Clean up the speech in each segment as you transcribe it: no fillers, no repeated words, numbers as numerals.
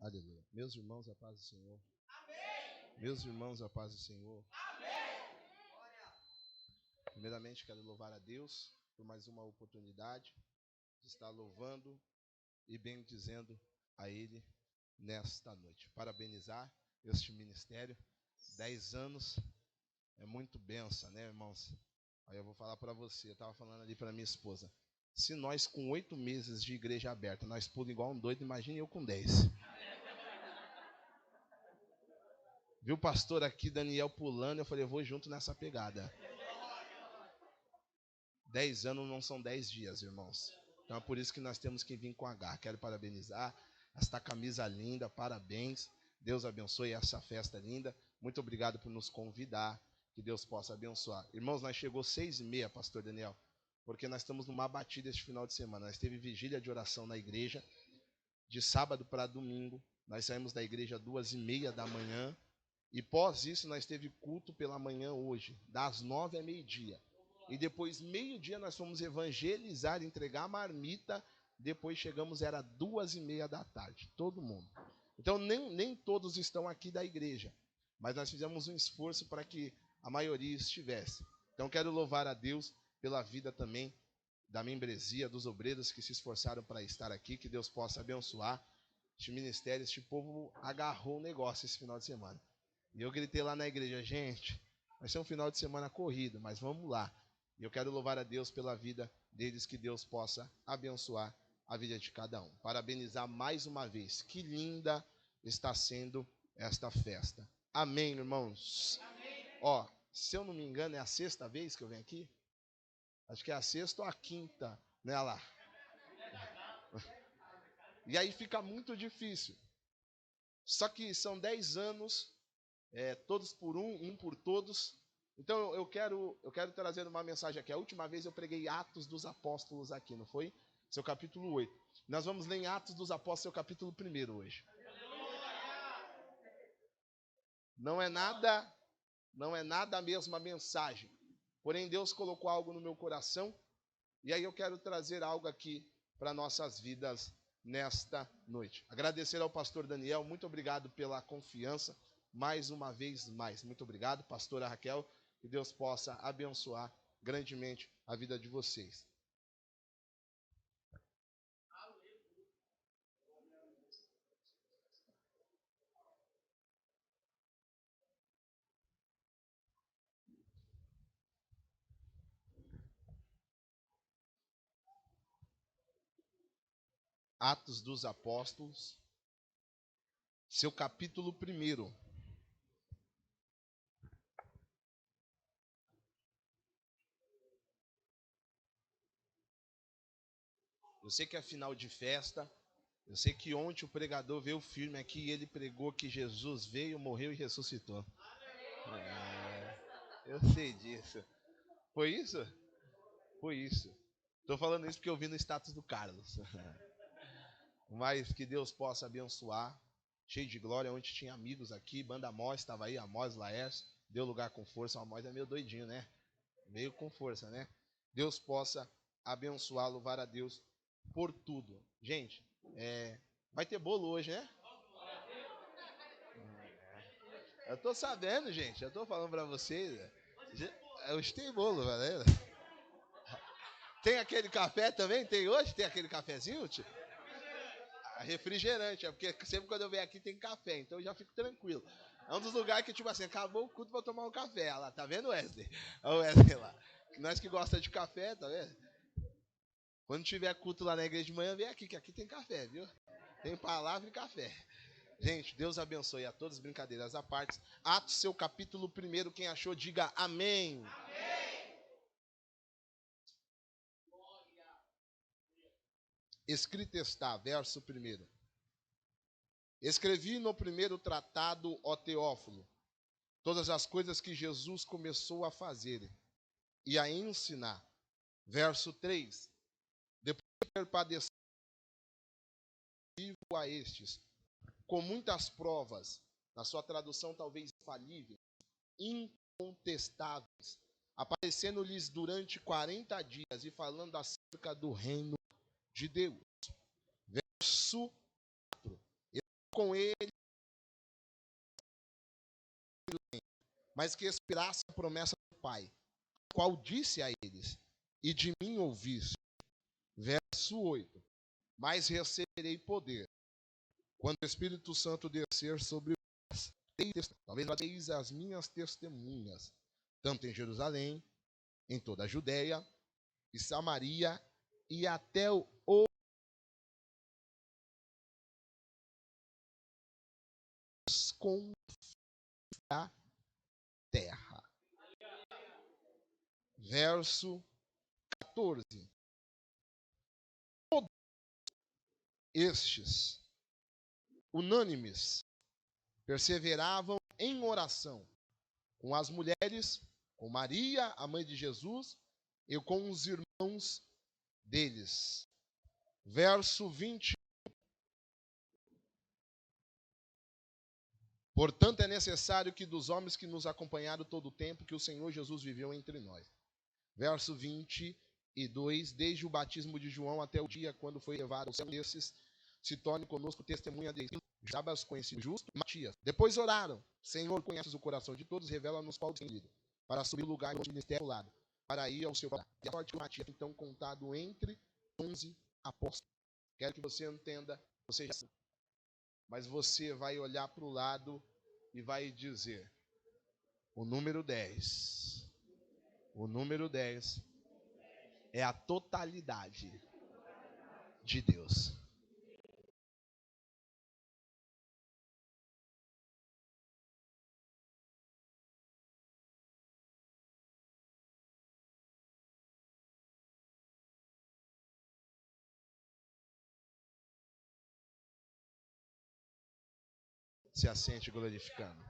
Aleluia. Meus irmãos, a paz do Senhor. Amém. Meus irmãos, a paz do Senhor. Amém. Primeiramente, quero louvar a Deus por mais uma oportunidade de estar louvando e bendizendo a Ele nesta noite. Parabenizar este ministério. 10 anos é muito benção, né, irmãos? Aí eu vou falar para você, eu estava falando ali para minha esposa. Se nós com 8 meses de igreja aberta, nós pulamos igual um doido, imagine eu com 10. Viu o pastor aqui, Daniel, pulando, eu falei, eu vou junto nessa pegada. 10 anos não são 10 dias, irmãos. Então é por isso que nós temos que vir com H. Quero parabenizar esta camisa linda, parabéns. Deus abençoe essa festa linda. Muito obrigado por nos convidar. Que Deus possa abençoar. Irmãos, nós chegou 6h30, pastor Daniel, porque nós estamos numa batida este final de semana. Nós teve vigília de oração na igreja, de sábado para domingo. Nós saímos da igreja 2h30 da manhã. E pós isso, nós teve culto pela manhã hoje, das 9 a meio-dia. E depois, meio-dia, nós fomos evangelizar, entregar a marmita. Depois chegamos, era 2h30 da tarde, todo mundo. Então, nem todos estão aqui da igreja. Mas nós fizemos um esforço para que a maioria estivesse. Então, quero louvar a Deus pela vida também da membresia, dos obreiros que se esforçaram para estar aqui. Que Deus possa abençoar este ministério. Este povo agarrou o negócio esse final de semana. E eu gritei lá na igreja, gente, vai ser um final de semana corrido, mas vamos lá. E eu quero louvar a Deus pela vida deles, que Deus possa abençoar a vida de cada um. Parabenizar mais uma vez, que linda está sendo esta festa. Amém, irmãos? Amém. Ó, se eu não me engano, é a 6ª vez que eu venho aqui? Acho que é a 6ª ou a 5ª, né, lá? E aí fica muito difícil. Só que são 10 anos... todos por um por todos. Então eu quero trazer uma mensagem aqui. A última vez eu preguei Atos dos Apóstolos aqui, não foi? Seu capítulo 8. Nós vamos ler em Atos dos Apóstolos, seu capítulo 1 hoje. Não é nada a mesma mensagem. Porém, Deus colocou algo no meu coração. E aí eu quero trazer algo aqui para nossas vidas nesta noite. Agradecer ao pastor Daniel, muito obrigado pela confiança. Mais uma vez mais. Muito obrigado, pastora Raquel. Que Deus possa abençoar grandemente a vida de vocês. Atos dos Apóstolos, seu capítulo 1. Eu sei que é final de festa. Eu sei que ontem o pregador veio firme aqui e ele pregou que Jesus veio, morreu e ressuscitou. Eu sei disso. Foi isso? Foi isso. Estou falando isso porque eu vi no status do Carlos. Mas que Deus possa abençoar. Cheio de glória. Ontem tinha amigos aqui. Banda Amós estava aí. Amós Laércio. Deu lugar com força. O Amós é meio doidinho, né? Meio com força, né? Deus possa abençoar, louvar a Deus por tudo. Gente, vai ter bolo hoje, né? Eu tô sabendo, gente. Eu tô falando pra vocês. Hoje tem bolo, valeu? Tem aquele café também? Tem hoje? Tem aquele cafezinho, tio? Refrigerante, é porque sempre quando eu venho aqui tem café, então eu já fico tranquilo. É um dos lugares que, tipo assim, acabou o culto, vou tomar um café. Olha lá, tá vendo, Wesley? Olha o Wesley lá. Nós que gostamos de café, tá vendo? Quando tiver culto lá na igreja de manhã, vem aqui, que aqui tem café, viu? Tem palavra e café. Gente, Deus abençoe a todos, brincadeiras à parte. Atos, seu capítulo 1, quem achou, diga amém. Amém. Escrito está, verso 1. Escrevi no primeiro tratado, ó Teófilo, todas as coisas que Jesus começou a fazer e a ensinar. Verso 3. Depois de ter padecido a estes, com muitas provas, na sua tradução talvez infalíveis, incontestáveis, aparecendo-lhes durante 40 dias e falando acerca do reino de Deus. Verso 4. com ele, mas que esperasse a promessa do Pai, qual disse a eles: e de mim ouviste. Verso 8: mas receberei poder quando o Espírito Santo descer sobre vós. Talvez sereis as minhas testemunhas, tanto em Jerusalém, em toda a Judéia e Samaria e até o confins da terra. Verso 14. Todos estes, unânimes, perseveravam em oração com as mulheres, com Maria, a mãe de Jesus, e com os irmãos deles. Verso 20. Portanto, é necessário que dos homens que nos acompanharam todo o tempo que o Senhor Jesus viveu entre nós. Verso 22. Desde o batismo de João até o dia quando foi levado ao céu, desses se torne conosco testemunha de Jabas, conhecido justo, e Matias. Depois oraram: Senhor, conheces o coração de todos, revela-nos qual tem lido, para subir o lugar do ministério lado, para ir ao seu lugar. E a sorte de Matias, então, contado entre 11 apóstolos. Quero que você entenda, você já sabe, mas você vai olhar para o lado e vai dizer: o número 10. O número 10 é a totalidade de Deus. Se assente glorificando.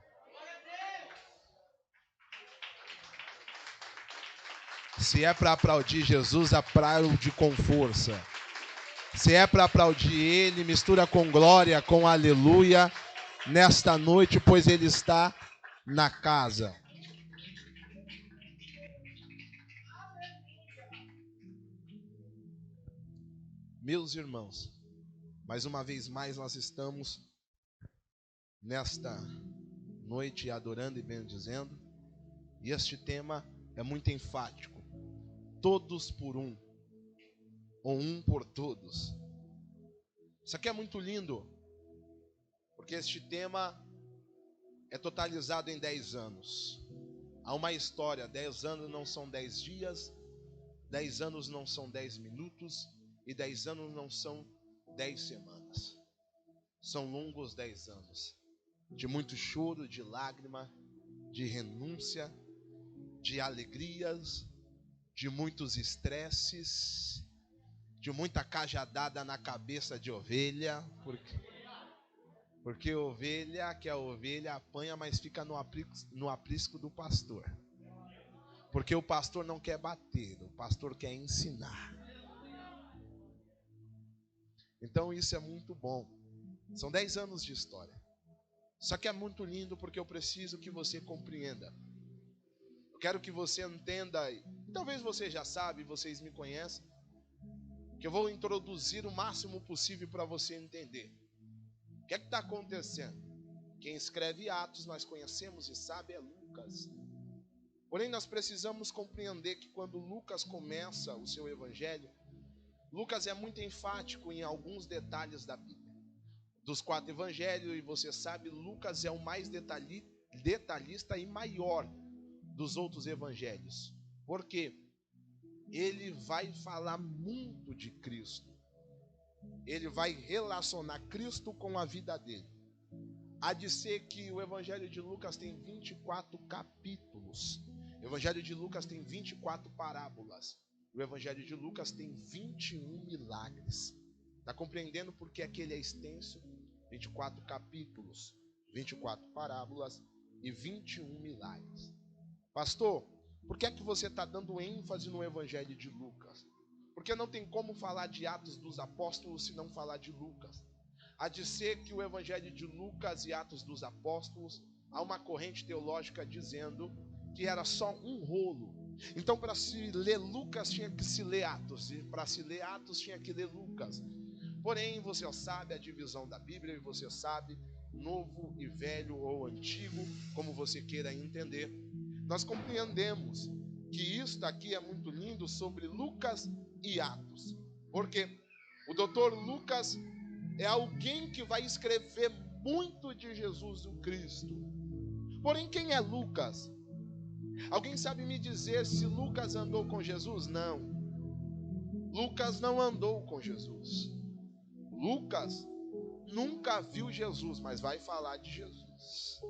Se é para aplaudir Jesus, aplaude com força. Se é para aplaudir Ele, mistura com glória, com aleluia, nesta noite, pois Ele está na casa. Meus irmãos, mais uma vez mais nós estamos nesta noite adorando e bendizendo, e este tema é muito enfático: todos por um, ou um por todos. Isso aqui é muito lindo, porque este tema é totalizado em 10 anos. Há uma história: 10 anos não são 10 dias, 10 anos não são 10 minutos, e 10 anos não são 10 semanas. São longos 10 anos, de muito choro, de lágrima, de renúncia, de alegrias, de muitos estresses, de muita cajadada na cabeça de ovelha, porque ovelha, que é ovelha, apanha, mas fica no aprisco do pastor. Porque o pastor não quer bater, o pastor quer ensinar. Então isso é muito bom. São 10 anos de história. Só que é muito lindo porque eu preciso que você compreenda. Eu quero que você entenda, e talvez você já sabe, vocês me conhecem, que eu vou introduzir o máximo possível para você entender. O que é que está acontecendo? Quem escreve Atos, nós conhecemos e sabe, é Lucas. Porém, nós precisamos compreender que quando Lucas começa o seu evangelho, Lucas é muito enfático em alguns detalhes da Bíblia. Dos 4 evangelhos, e você sabe, Lucas é o mais detalhista e maior dos outros evangelhos. Por quê? Ele vai falar muito de Cristo. Ele vai relacionar Cristo com a vida dele. Há de ser que o evangelho de Lucas tem 24 capítulos. O evangelho de Lucas tem 24 parábolas. O evangelho de Lucas tem 21 milagres. Está compreendendo por que aquele é extenso? 24 capítulos, 24 parábolas e 21 milagres. Pastor, por que é que você está dando ênfase no evangelho de Lucas? Porque não tem como falar de Atos dos Apóstolos se não falar de Lucas. Há de ser que o evangelho de Lucas e Atos dos Apóstolos, há uma corrente teológica dizendo que era só um rolo. Então, para se ler Lucas, tinha que se ler Atos. E para se ler Atos, tinha que ler Lucas. Porém, você sabe a divisão da Bíblia e você sabe novo e velho ou antigo, como você queira entender. Nós compreendemos que isto aqui é muito lindo sobre Lucas e Atos. Porque o doutor Lucas é alguém que vai escrever muito de Jesus o Cristo. Porém, quem é Lucas? Alguém sabe me dizer se Lucas andou com Jesus? Não. Lucas não andou com Jesus. Lucas nunca viu Jesus, mas vai falar de Jesus.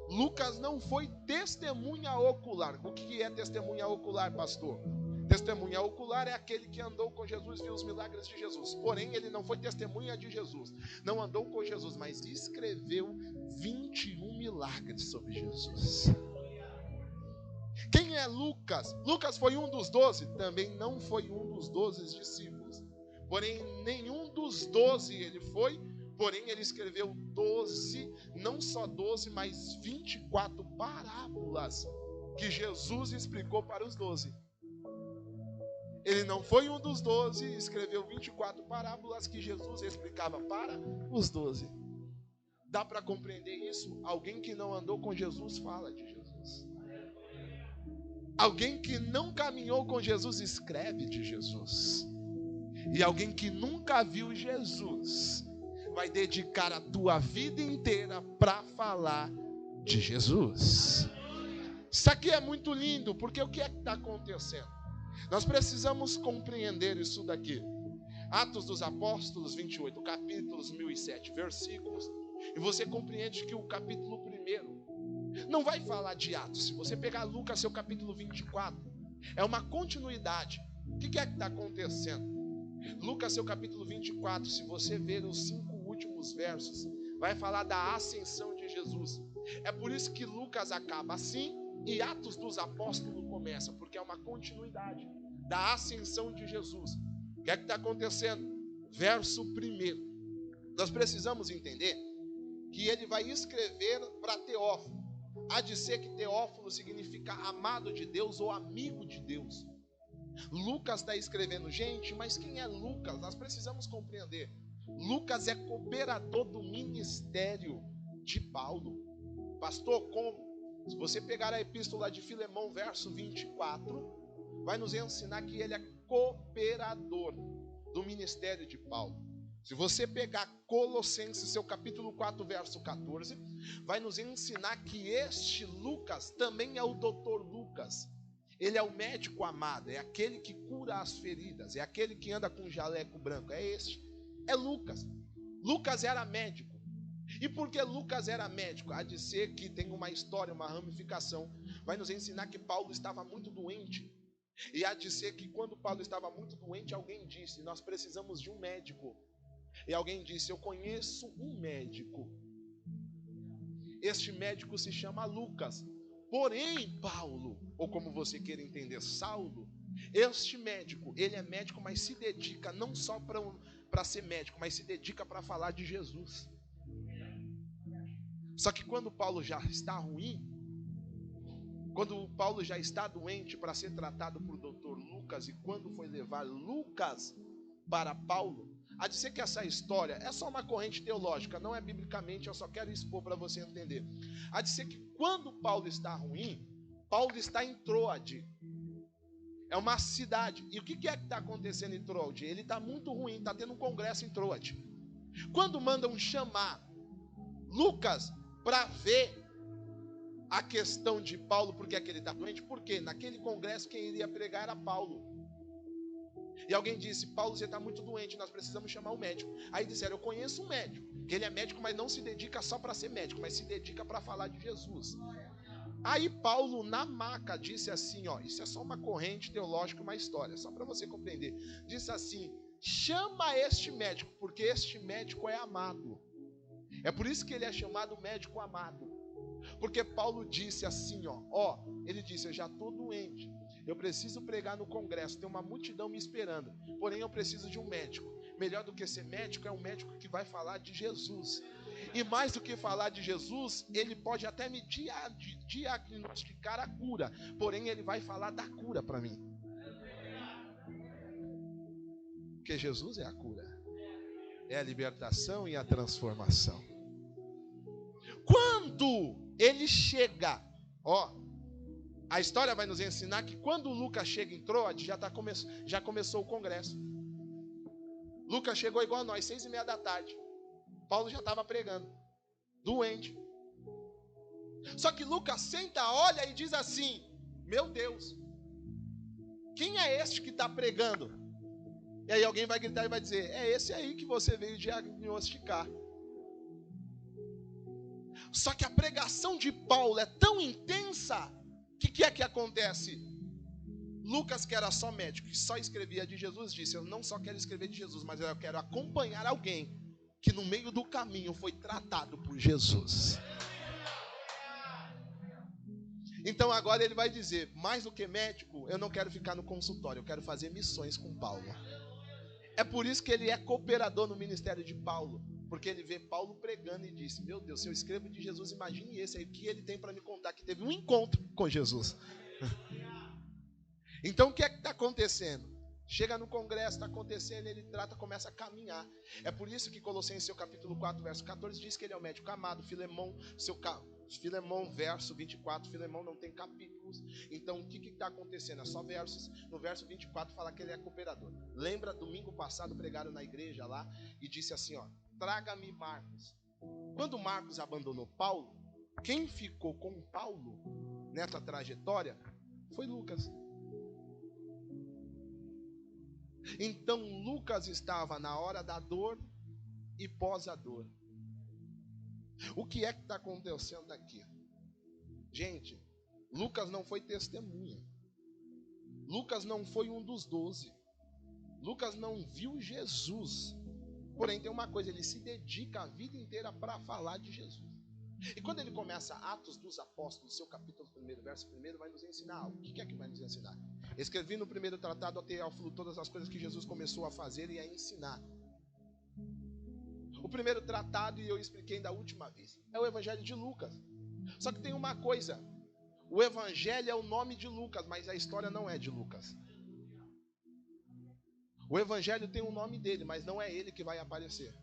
Lucas não foi testemunha ocular. O que é testemunha ocular, pastor? Testemunha ocular é aquele que andou com Jesus, viu os milagres de Jesus. Porém, ele não foi testemunha de Jesus. Não andou com Jesus, mas escreveu 21 milagres sobre Jesus. Quem é Lucas? Lucas foi um dos 12? Também não foi um dos 12 discípulos. Porém, nenhum dos 12 ele foi. Porém, ele escreveu 12, não só 12, mas 24 parábolas que Jesus explicou para os 12. Ele não foi um dos 12, escreveu 24 parábolas que Jesus explicava para os 12. Dá para compreender isso? Alguém que não andou com Jesus fala de Jesus. Alguém que não caminhou com Jesus escreve de Jesus. E alguém que nunca viu Jesus vai dedicar a tua vida inteira para falar de Jesus. Isso aqui é muito lindo, porque o que é que está acontecendo? Nós precisamos compreender isso daqui. Atos dos Apóstolos 28, capítulos 1007 versículos. E você compreende que o capítulo 1 não vai falar de Atos. Se você pegar Lucas, seu capítulo 24, é uma continuidade. O que é que está acontecendo? Lucas, seu capítulo 24, se você ver os 5 últimos versos, vai falar da ascensão de Jesus. É por isso que Lucas acaba assim e Atos dos Apóstolos começa, porque é uma continuidade da ascensão de Jesus. O que é que está acontecendo? Verso 1. Nós precisamos entender que ele vai escrever para Teófilo. Há de ser que Teófilo significa amado de Deus ou amigo de Deus. Lucas está escrevendo, gente, mas quem é Lucas? Nós precisamos compreender. Lucas é cooperador do ministério de Paulo. Pastor, como? Se você pegar a epístola de Filemão, verso 24, vai nos ensinar que ele é cooperador do ministério de Paulo. Se você pegar Colossenses, seu capítulo 4, verso 14, vai nos ensinar que este Lucas também é o doutor Lucas. Ele é o médico amado, é aquele que cura as feridas, é aquele que anda com jaleco branco, é este. É Lucas. Lucas era médico. E porque Lucas era médico, há de ser que tem uma história, uma ramificação, vai nos ensinar que Paulo estava muito doente. E há de ser que quando Paulo estava muito doente, alguém disse, nós precisamos de um médico. E alguém disse, eu conheço um médico. Este médico se chama Lucas. Porém, Paulo, ou como você queira entender, Saulo, este médico, ele é médico, mas se dedica não só para ser médico, mas se dedica para falar de Jesus. Só que quando Paulo já está ruim, quando Paulo já está doente para ser tratado por doutor Lucas, e quando foi levar Lucas para Paulo, há de ser que essa história é só uma corrente teológica, não é biblicamente, eu só quero expor para você entender. Há de ser que quando Paulo está ruim, Paulo está em Troade. É uma cidade. E o que é que está acontecendo em Troade? Ele está muito ruim, está tendo um congresso em Troade. Quando mandam chamar Lucas para ver a questão de Paulo, porque é que ele está doente, porque naquele congresso quem iria pregar era Paulo. E alguém disse, Paulo, você está muito doente, nós precisamos chamar o médico. Aí disseram, eu conheço um médico, que ele é médico, mas não se dedica só para ser médico, mas se dedica para falar de Jesus. Aí Paulo, na maca, disse assim, ó, isso é só uma corrente teológica, uma história, só para você compreender. Disse assim, chama este médico, porque este médico é amado. É por isso que ele é chamado médico amado. Porque Paulo disse assim, ó, ele disse, eu já estou doente. Eu preciso pregar no congresso, tem uma multidão me esperando. Porém, eu preciso de um médico. Melhor do que ser médico, é um médico que vai falar de Jesus. E mais do que falar de Jesus, ele pode até me diagnosticar a cura. Porém, ele vai falar da cura para mim. Porque Jesus é a cura. É a libertação e a transformação. Quando ele chega, a história vai nos ensinar que quando Lucas chega em Troade, já começou o congresso. Lucas chegou igual a nós, 6:30 da tarde. Paulo já estava pregando, doente. Só que Lucas senta, olha e diz assim: meu Deus, quem é este que está pregando? E aí alguém vai gritar e vai dizer: é esse aí que você veio diagnosticar. Só que a pregação de Paulo é tão intensa, que é que acontece? Lucas, que era só médico, que só escrevia de Jesus, disse: eu não só quero escrever de Jesus, mas eu quero acompanhar alguém que no meio do caminho foi tratado por Jesus. Então agora ele vai dizer: mais do que médico, eu não quero ficar no consultório, eu quero fazer missões com Paulo. É por isso que ele é cooperador no ministério de Paulo, porque ele vê Paulo pregando e disse: meu Deus, se eu escrevo de Jesus, imagine esse aí, o que ele tem para me contar, que teve um encontro com Jesus. Então o que é que está acontecendo? Chega no congresso, está acontecendo, ele trata, começa a caminhar. É por isso que Colossenses, capítulo 4, verso 14, diz que ele é o médico amado. Filemão, verso 24, Filemão não tem capítulos. Então o que está acontecendo? É só versos. No verso 24 fala que ele é cooperador. Lembra, domingo passado pregaram na igreja lá e disse assim: traga-me Marcos. Quando Marcos abandonou Paulo, quem ficou com Paulo nessa trajetória foi Lucas. Então Lucas estava na hora da dor e pós a dor. O que é que está acontecendo aqui? Gente, Lucas não foi testemunha. Lucas não foi um dos 12. Lucas não viu Jesus. Porém tem uma coisa, ele se dedica a vida inteira para falar de Jesus. E quando ele começa Atos dos Apóstolos, seu capítulo 1, verso 1, vai nos ensinar algo. O que é que vai nos ensinar? Escrevi no primeiro tratado, ao Teófilo, todas as coisas que Jesus começou a fazer e a ensinar. O primeiro tratado, e eu expliquei da última vez, é o Evangelho de Lucas. Só que tem uma coisa: o Evangelho é o nome de Lucas, mas a história não é de Lucas. O Evangelho tem o nome dele, mas não é ele que vai aparecer.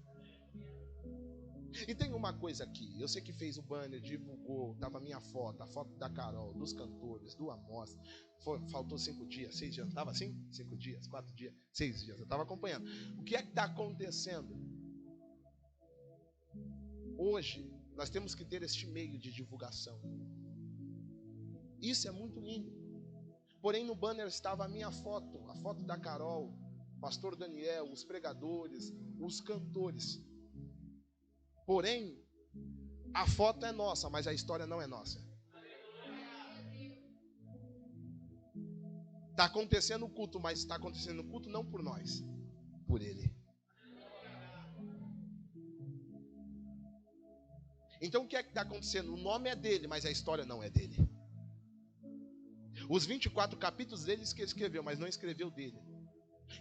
E tem uma coisa aqui, eu sei que fez o banner, divulgou, estava a minha foto, a foto da Carol, dos cantores, do Amós. Faltou 5 dias, 6 dias, estava assim? 5 dias, 4 dias, 6 dias, eu estava acompanhando. O que é que está acontecendo? Hoje, nós temos que ter este meio de divulgação. Isso é muito lindo. Porém, no banner estava a minha foto, a foto da Carol, pastor Daniel, os pregadores, os cantores. Porém, a foto é nossa, mas a história não é nossa. Está acontecendo o culto, mas está acontecendo o culto não por nós, por ele. Então o que é que está acontecendo? O nome é dele, mas a história não é dele. Os 24 capítulos deles que ele escreveu, mas não escreveu dele.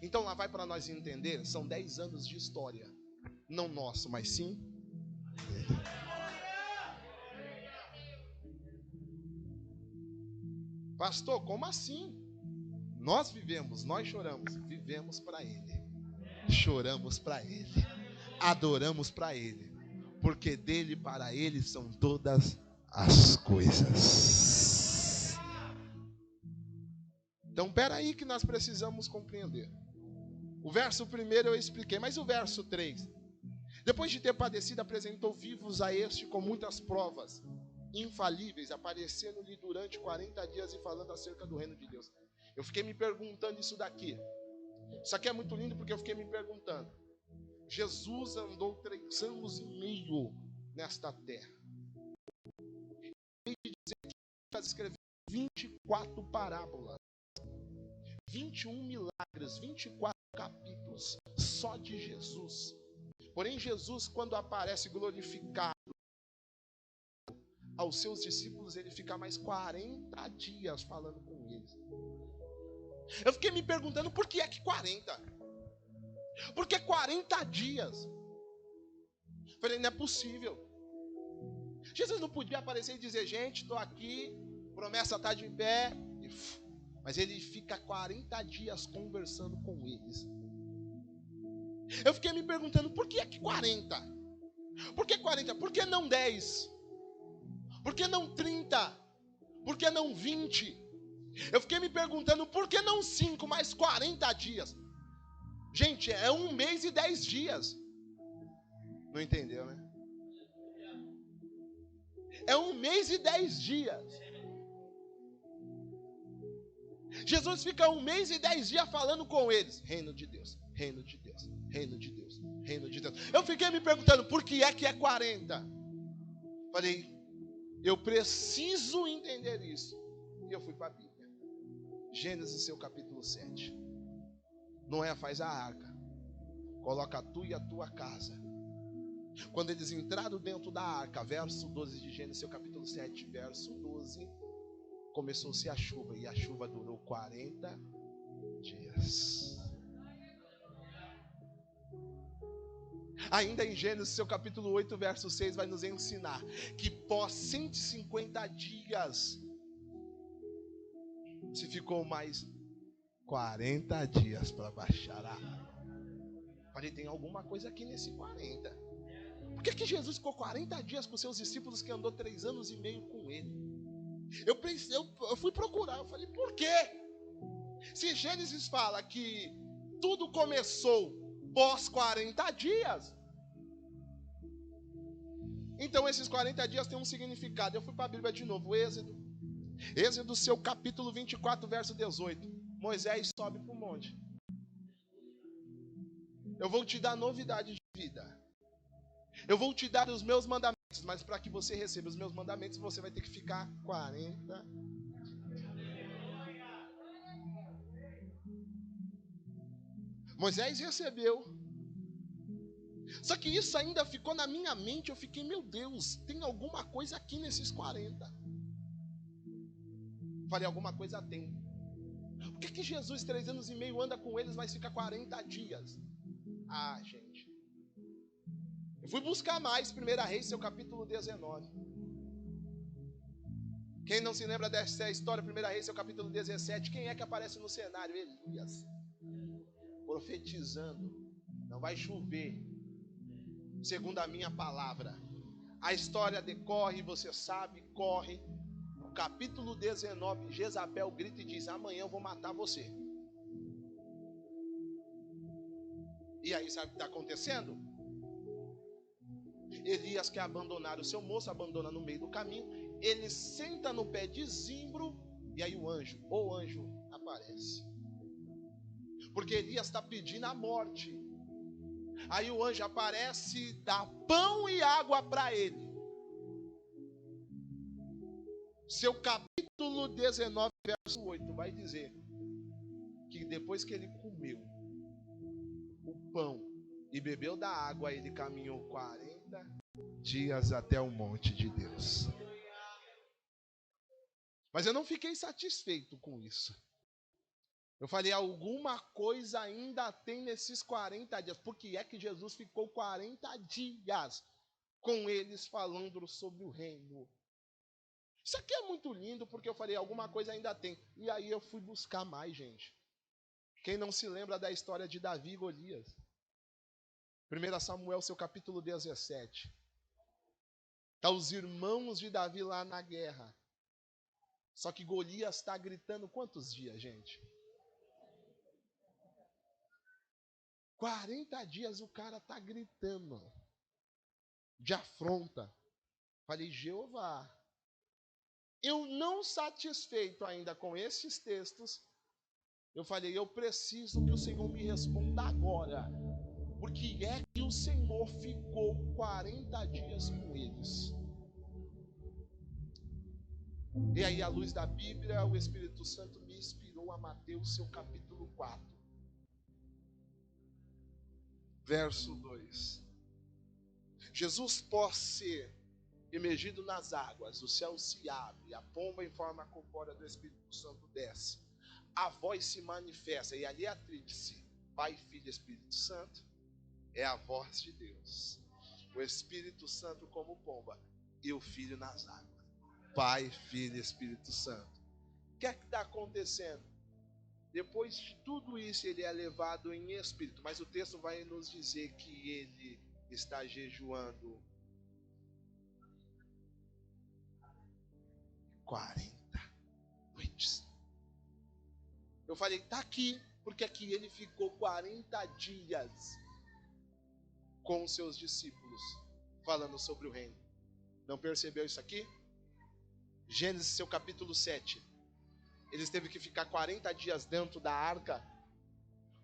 Então lá vai para nós entender, são 10 anos de história. Não nosso, mas sim dele. Pastor, como assim? Nós vivemos, nós choramos, vivemos para ele. Choramos para ele. Adoramos para ele. Porque dele para ele são todas as coisas. Então, peraí que nós precisamos compreender. O verso 1 eu expliquei, mas o verso 3. Depois de ter padecido, apresentou vivos a este com muitas provas infalíveis, aparecendo-lhe durante 40 dias e falando acerca do reino de Deus. Eu fiquei me perguntando isso daqui. Isso aqui é muito lindo porque eu fiquei me perguntando. Jesus andou 3 anos e meio nesta terra. E dizer que ele escreveu 24 parábolas, 21 milagres, 24 capítulos só de Jesus. Porém, Jesus, quando aparece glorificado aos seus discípulos, ele fica mais 40 dias falando com eles. Eu fiquei me perguntando, por que é que 40? Por que 40 dias? Falei, não é possível. Jesus não podia aparecer e dizer, gente, estou aqui, promessa está de pé. Mas ele fica 40 dias conversando com eles. Eu fiquei me perguntando, por que é que 40? Por que 40? Por que não 10? Por que não 30? Por que não 20? Eu fiquei me perguntando, por que não 5, mais 40 dias? Gente, é 1 mês e 10 dias. Não entendeu, né? É 1 mês e 10 dias. Jesus fica 1 mês e 10 dias falando com eles. Reino de Deus, reino de Deus, reino de Deus, reino de Deus. Eu fiquei me perguntando, por que é 40? Falei, eu preciso entender isso. E eu fui para a Bíblia. Gênesis, seu capítulo 7. Noé faz a arca. Coloca tu e a tua casa. Quando eles entraram dentro da arca, verso 12 de Gênesis, seu capítulo 7, verso 12, começou-se a chuva, e a chuva durou 40 dias. Ainda em Gênesis, seu capítulo 8, verso 6, vai nos ensinar que pós 150 dias, se ficou mais 40 dias para baixar a água. Falei, tem alguma coisa aqui nesse 40. Por que Jesus ficou 40 dias com seus discípulos que andou 3 anos e meio com ele? Eu fui procurar, eu falei, por quê? Se Gênesis fala que tudo começou pós 40 dias, então esses 40 dias têm um significado. Eu fui para a Bíblia de novo, Êxodo, seu capítulo 24, verso 18. Moisés sobe para o monte. Eu vou te dar novidade de vida. Eu vou te dar os meus mandamentos, mas para que você receba os meus mandamentos, você vai ter que ficar 40. Moisés recebeu. Só que isso ainda ficou na minha mente. Eu fiquei, meu Deus, tem alguma coisa aqui nesses 40. Falei, alguma coisa tem. Por que Jesus 3 anos e meio anda com eles, mas fica 40 dias? Ah, gente. Eu fui buscar mais, 1 Reis, seu capítulo 19. Quem não se lembra dessa história, 1 Reis, seu capítulo 17, quem é que aparece no cenário? Elias. Profetizando. Não vai chover, segundo a minha palavra. A história decorre, você sabe, corre. No capítulo 19, Jezabel grita e diz, amanhã eu vou matar você. E aí, sabe o que está acontecendo? Elias quer abandonar o seu moço, abandona no meio do caminho. Ele senta no pé de zimbro. E aí o anjo aparece. Porque Elias está pedindo a morte. Aí o anjo aparece, dá pão e água para ele. Seu capítulo 19, verso 8, vai dizer que depois que ele comeu o pão e bebeu da água, ele caminhou 40 dias até o monte de Deus. Mas eu não fiquei satisfeito com isso. Eu falei, alguma coisa ainda tem nesses 40 dias. Por que é que Jesus ficou 40 dias com eles falando sobre o reino? Isso aqui é muito lindo, porque eu falei, alguma coisa ainda tem. E aí eu fui buscar mais, gente. Quem não se lembra da história de Davi e Golias? 1 Samuel, seu capítulo 17. Está os irmãos de Davi lá na guerra. Só que Golias está gritando quantos dias, gente? 40 dias o cara está gritando. De afronta. Falei, Jeová. Eu não satisfeito ainda com esses textos, eu falei, eu preciso que o Senhor me responda agora. Porque é que o Senhor ficou 40 dias com eles. E aí, à luz da Bíblia, o Espírito Santo me inspirou a Mateus, seu capítulo 4. Verso 2. Jesus pode ser emergido nas águas, o céu se abre, a pomba em forma corpórea do Espírito Santo desce. A voz se manifesta, e ali a tríplice, Pai, Filho e Espírito Santo, é a voz de Deus. O Espírito Santo como pomba e o Filho nas águas. Pai, Filho e Espírito Santo. O que é que está acontecendo? Depois de tudo isso, ele é levado em espírito. Mas o texto vai nos dizer que ele está jejuando 40 noites. Eu falei, está aqui, porque aqui ele ficou 40 dias com os seus discípulos, falando sobre o reino. Não percebeu isso aqui? Gênesis, seu capítulo 7. Eles teve que ficar 40 dias dentro da arca,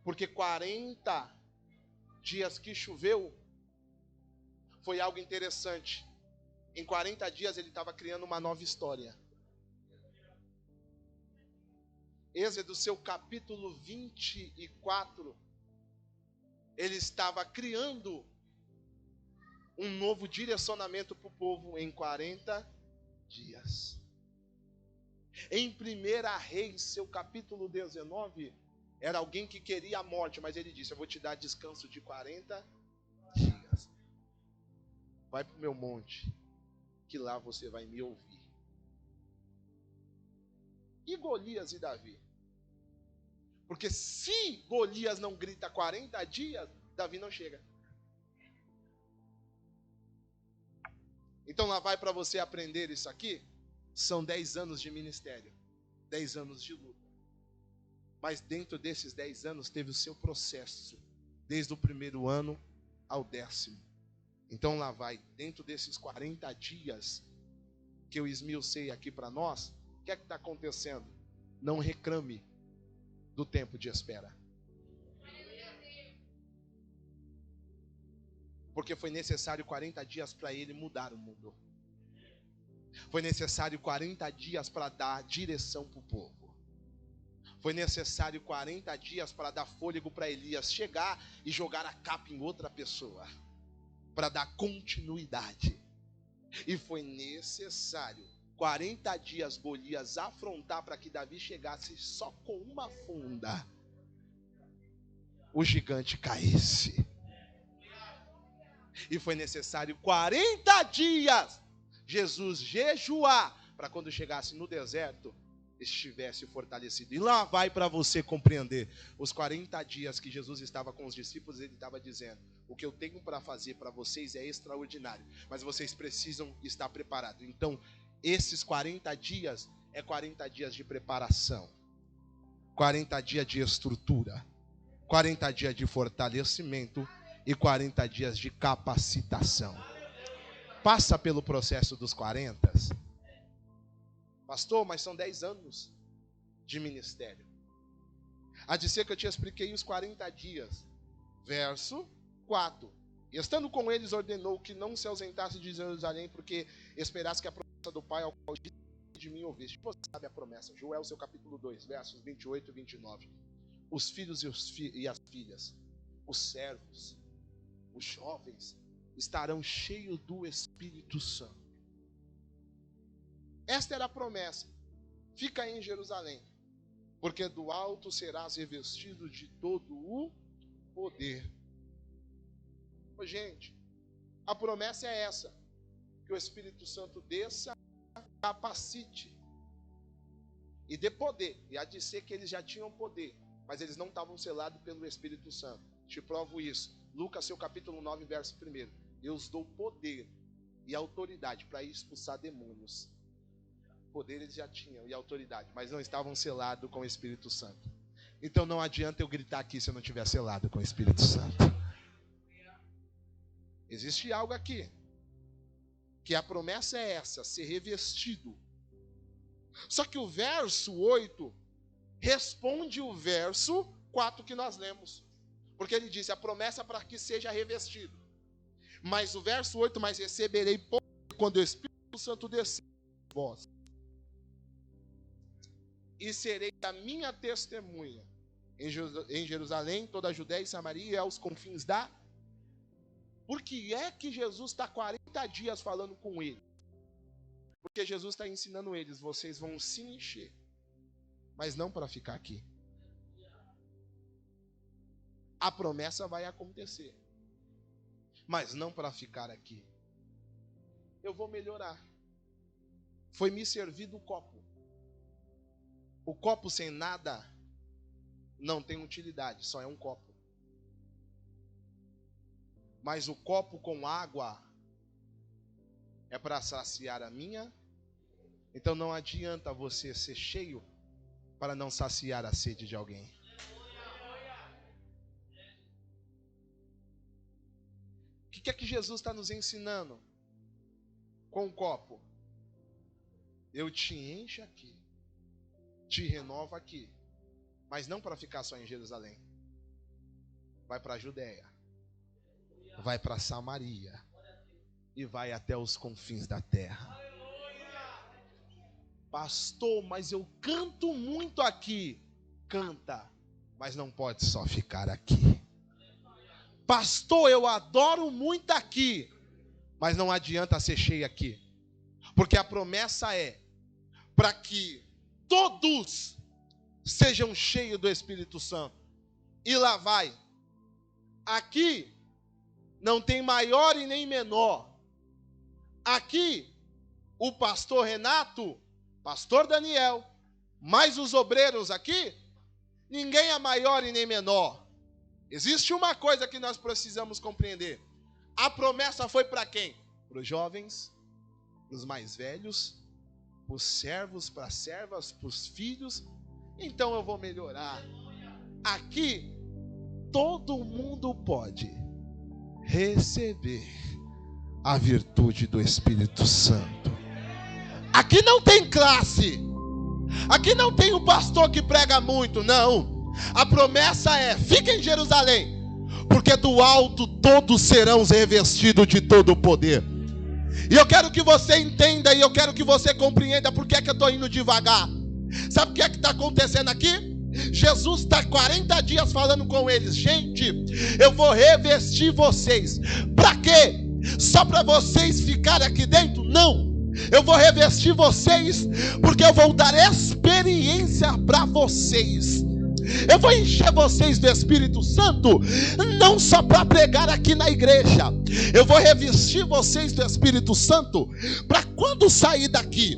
porque 40 dias que choveu foi algo interessante. Em 40 dias ele estava criando uma nova história. Êxodo, seu capítulo 24, ele estava criando um novo direcionamento para o povo em 40 dias. Em 1 Reis, seu capítulo 19, era alguém que queria a morte, mas ele disse, eu vou te dar descanso de 40 dias. Vai para o meu monte, que lá você vai me ouvir. E Golias e Davi? Porque se Golias não grita 40 dias, Davi não chega. Então lá vai para você aprender isso aqui. São 10 anos de ministério, 10 anos de luta. Mas dentro desses 10 anos teve o seu processo, desde o primeiro ano ao 10º. Então lá vai, dentro desses 40 dias que eu esmiucei aqui para nós, o que é que está acontecendo? Não reclame do tempo de espera. Porque foi necessário 40 dias para ele mudar o mundo. Foi necessário 40 dias para dar direção para o povo. Foi necessário 40 dias para dar fôlego para Elias chegar e jogar a capa em outra pessoa, para dar continuidade. E foi necessário 40 dias Golias afrontar para que Davi chegasse só com uma funda, o gigante caísse. E foi necessário 40 dias Jesus jejuar para quando chegasse no deserto estivesse fortalecido. E lá vai para você compreender. Os 40 dias que Jesus estava com os discípulos, ele estava dizendo, o que eu tenho para fazer para vocês é extraordinário, mas vocês precisam estar preparados. Então, esses 40 dias é 40 dias de preparação, 40 dias de estrutura, 40 dias de fortalecimento e 40 dias de capacitação. Passa pelo processo dos 40. Pastor, mas são 10 anos de ministério. Há de ser que eu te expliquei os 40 dias. Verso 4. E estando com eles, ordenou que não se ausentasse de Jerusalém, porque esperasse que a promessa do Pai ao qual de mim ouviste. Você sabe a promessa. Joel, seu capítulo 2, versos 28 e 29. Os filhos e as filhas, os servos, os jovens, estarão cheios do Espírito Santo. Esta era a promessa. Fica em Jerusalém, porque do alto serás revestido de todo o poder. Ô, gente, a promessa é essa, que o Espírito Santo desça, capacite e dê poder. E há de ser que eles já tinham poder, mas eles não estavam selados pelo Espírito Santo. Te provo isso. Lucas, seu capítulo 9, verso 1. Eu os dou poder e autoridade para expulsar demônios. Poder eles já tinham e autoridade, mas não estavam selados com o Espírito Santo. Então não adianta eu gritar aqui se eu não estiver selado com o Espírito Santo. Existe algo aqui, que a promessa é essa, ser revestido. Só que o verso 8 responde o verso 4 que nós lemos. Porque ele disse, a promessa para que seja revestido. Mas o verso 8, mas receberei poder quando o Espírito Santo descer em vós. E serei a minha testemunha em Jerusalém, toda a Judéia e Samaria e aos confins da... Por que é que Jesus está 40 dias falando com eles? Porque Jesus está ensinando eles, vocês vão se encher, mas não para ficar aqui. A promessa vai acontecer, mas não para ficar aqui. Eu vou melhorar. Foi me servido o copo. O copo sem nada não tem utilidade, só é um copo. Mas o copo com água é para saciar a minha. Então não adianta você ser cheio para não saciar a sede de alguém. O que é que Jesus está nos ensinando com o copo? Eu te encho aqui, te renovo aqui, mas não para ficar só em Jerusalém. Vai para a Judéia, vai para Samaria e vai até os confins da terra. Pastor, mas eu canto muito aqui. Canta, mas não pode só ficar aqui. Pastor, eu adoro muito aqui, mas não adianta ser cheio aqui. Porque a promessa é para que todos sejam cheios do Espírito Santo. E lá vai. Aqui não tem maior e nem menor. Aqui o pastor Renato, pastor Daniel, mais os obreiros aqui, ninguém é maior e nem menor. Existe uma coisa que nós precisamos compreender. A promessa foi para quem? Para os jovens, para os mais velhos, para os servos, para as servas, para os filhos. Então eu vou melhorar. Aqui, todo mundo pode receber a virtude do Espírito Santo. Aqui não tem classe. Aqui não tem um pastor que prega muito, não. A promessa é: fica em Jerusalém, porque do alto todos serão revestidos de todo o poder. E eu quero que você entenda e eu quero que você compreenda por que é que eu estou indo devagar. Sabe o que é que está acontecendo aqui? Jesus está 40 dias falando com eles. Gente, eu vou revestir vocês. Para quê? Só para vocês ficarem aqui dentro? Não. Eu vou revestir vocês porque eu vou dar experiência para vocês. Eu vou encher vocês do Espírito Santo, não só para pregar aqui na igreja. Eu vou revestir vocês do Espírito Santo para quando sair daqui,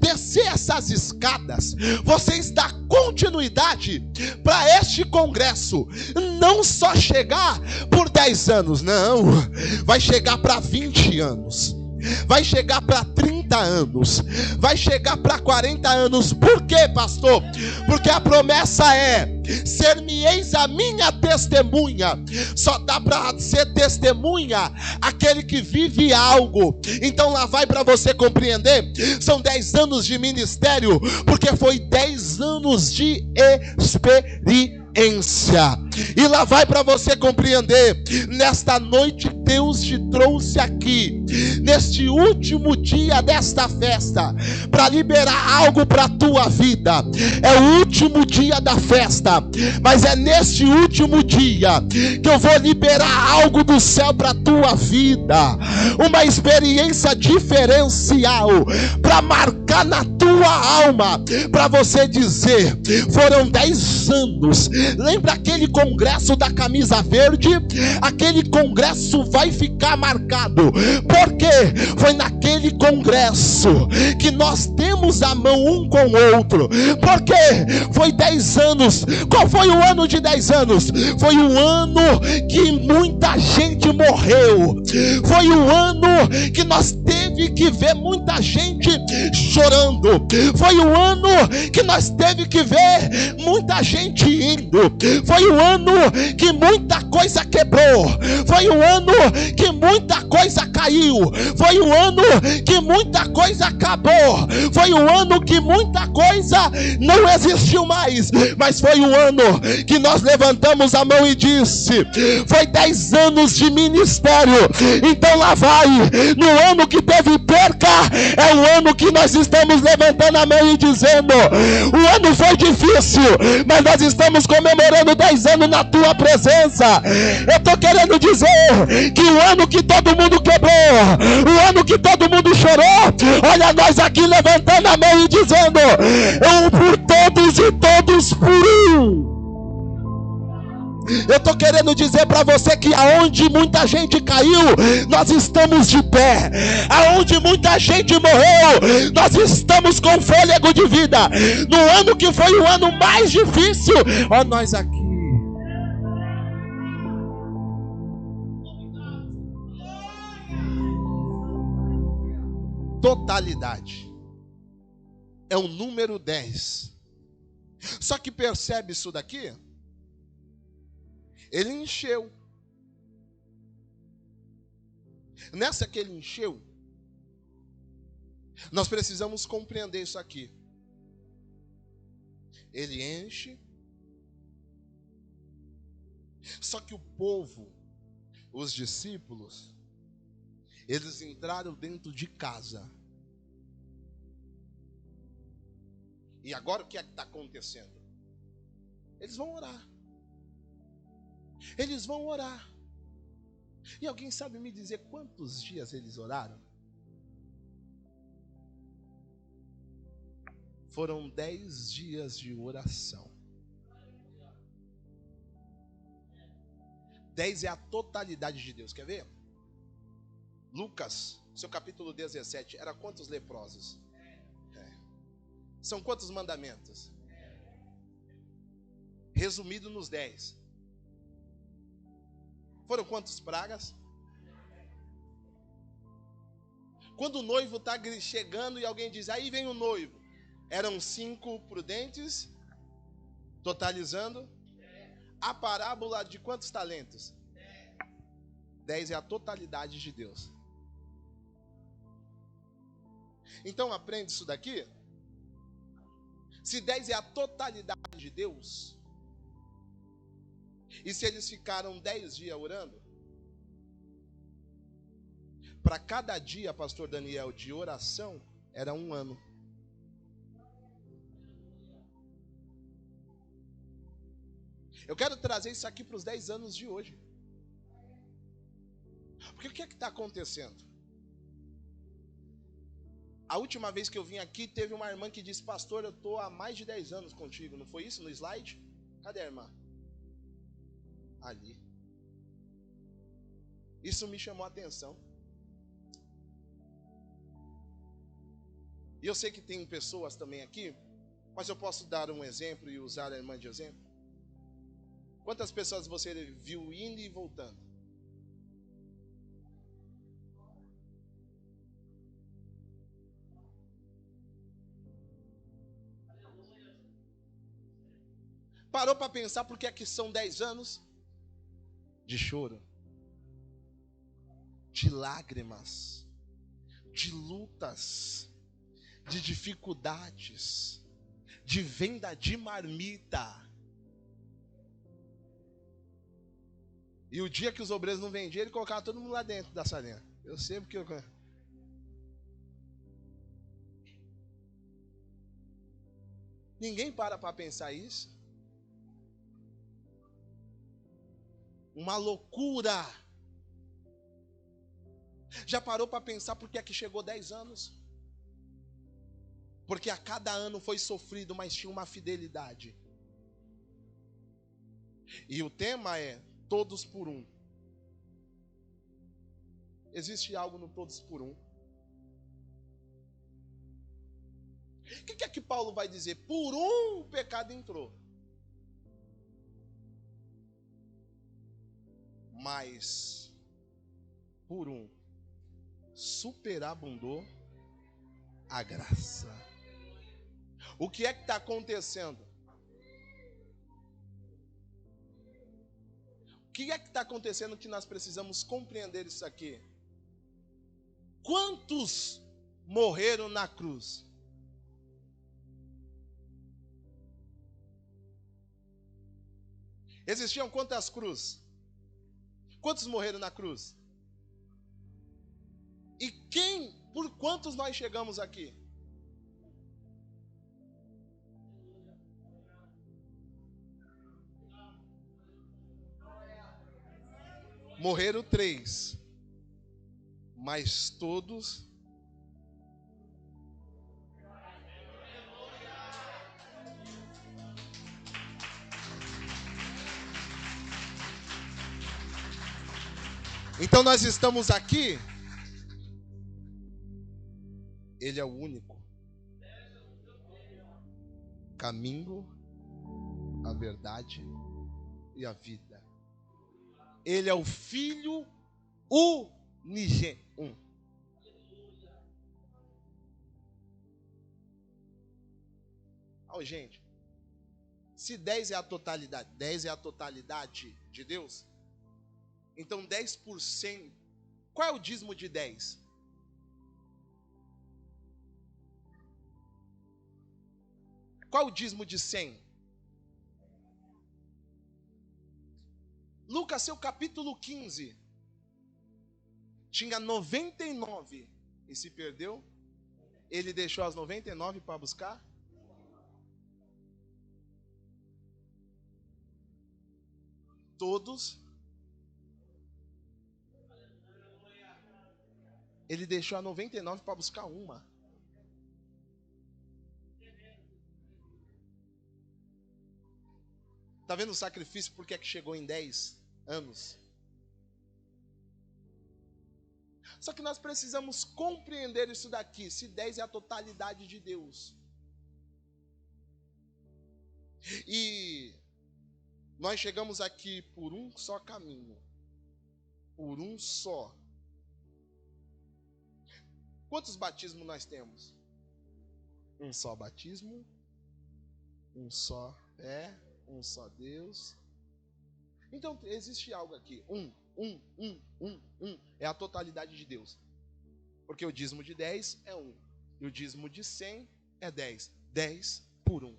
descer essas escadas, vocês dar continuidade para este congresso. Não só chegar por 10 anos, não. Vai chegar para 20 anos. Vai chegar para 30 anos. Vai chegar para 40 anos. Por quê, pastor? Porque a promessa é: ser-me-eis a minha testemunha. Só dá para ser testemunha aquele que vive algo. Então lá vai para você compreender. São 10 anos de ministério, porque foi 10 anos de experiência. E lá vai para você compreender. Nesta noite Deus te trouxe aqui, neste último dia desta festa, para liberar algo para a tua vida. É o último dia da festa, mas é neste último dia que eu vou liberar algo do céu para a tua vida. Uma experiência diferencial para marcar na tua alma, para você dizer: foram 10 anos. Lembra aquele congresso da camisa verde? Aquele congresso vai ficar marcado, porque foi naquele congresso que nós demos a mão um com o outro, porque foi 10 anos. Qual foi o ano de 10 anos? Foi o ano que muita gente morreu. Foi o ano que nós teve que ver muita gente chorando. Foi o ano que nós teve que ver muita gente indo. Foi o ano que muita coisa quebrou. Foi o ano que muita coisa caiu. Foi o ano que muita coisa acabou. Foi o ano que muita coisa não existiu mais. Mas foi o ano que nós levantamos a mão e disse: foi 10 anos de ministério. Então lá vai. No ano que teve perca, é o ano que nós estamos levantando a mão e dizendo: o ano foi difícil, mas nós estamos comemorando 10 anos na tua presença. Eu estou querendo dizer que o ano que todo mundo quebrou, o ano que todo mundo chorou, olha nós aqui levantando a mão e dizendo: um por todos e todos por um. Eu estou querendo dizer para você que aonde muita gente caiu, nós estamos de pé. Aonde muita gente morreu, nós estamos com fôlego de vida. No ano que foi o ano mais difícil, ó, nós aqui. Totalidade é o número 10. Só que percebe isso daqui? Ele encheu. Nessa que ele encheu, nós precisamos compreender isso aqui. Ele enche. Só que o povo, os discípulos, eles entraram dentro de casa. E agora o que é que está acontecendo? Eles vão orar. Eles vão orar. E alguém sabe me dizer quantos dias eles oraram? Foram 10 dias de oração. 10 é a totalidade de Deus. Quer ver? Lucas, seu capítulo 17, era quantos leprosos? São quantos mandamentos? Resumido nos 10. Foram quantas pragas? Quando o noivo está chegando e alguém diz, aí vem o noivo. Eram 5 prudentes, totalizando. A parábola de quantos talentos? 10 é a totalidade de Deus. Então aprende isso daqui. Se 10 é a totalidade de Deus, e se eles ficaram 10 dias orando, para cada dia, pastor Daniel, de oração, era 1 ano. Eu quero trazer isso aqui para os 10 anos de hoje. Porque o que é que está acontecendo? A última vez que eu vim aqui, teve uma irmã que disse, pastor, eu estou há mais de 10 anos contigo. Não foi isso no slide? Cadê a irmã? Ali. Isso me chamou a atenção. E eu sei que tem pessoas também aqui, mas eu posso dar um exemplo e usar a irmã de exemplo. Quantas pessoas você viu indo e voltando? Parou para pensar por que é que são 10 anos? De choro, de lágrimas, de lutas, de dificuldades, de venda de marmita. E o dia que os obreiros não vendiam, ele colocava todo mundo lá dentro da salinha. Eu sei porque eu... Ninguém para pensar isso. Uma loucura. Já parou para pensar por que é que chegou 10 anos? Porque a cada ano foi sofrido, mas tinha uma fidelidade. E o tema é todos por um. Existe algo no todos por um. O que é que Paulo vai dizer? Por um o pecado entrou. Mas por um superabundou a graça. O que é que está acontecendo? O que é que está acontecendo que nós precisamos compreender isso aqui? Quantos morreram na cruz? Existiam quantas cruzes? Quantos morreram na cruz? E por quantos nós chegamos aqui? Morreram 3, mas todos Então nós estamos aqui. Ele é o único caminho, a verdade e a vida. Ele é o Filho unigênito. Gente, se 10 é a totalidade, 10 é a totalidade de Deus, então 10%, qual é o dízimo de 10? Qual é o dízimo de 100? Lucas, seu capítulo 15, tinha 99 e se perdeu. Ele deixou as 99 para buscar? Todos. Ele deixou a 99 para buscar uma. Está vendo o sacrifício? Por que é que chegou em 10 anos? Só que nós precisamos compreender isso daqui. Se 10 é a totalidade de Deus. E nós chegamos aqui por um só caminho. Por um só. Quantos batismos nós temos? Um só batismo. Um só fé. Um só Deus. Então existe algo aqui. É a totalidade de Deus. Porque o dízimo de 10 é 1. E o dízimo de 100 é 10. 10 por 1.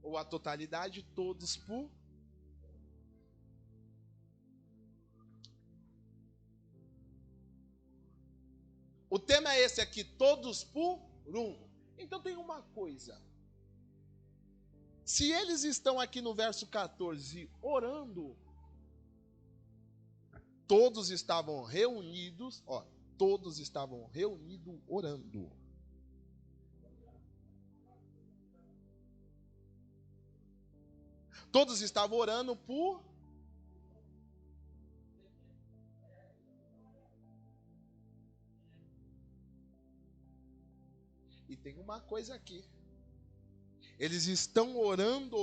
Ou a totalidade, todos por. O tema é esse aqui, todos por 1. Então tem uma coisa. Se eles estão aqui no verso 14 orando, todos estavam reunidos, todos estavam reunidos orando. Todos estavam orando por. E tem uma coisa aqui. Eles estão orando,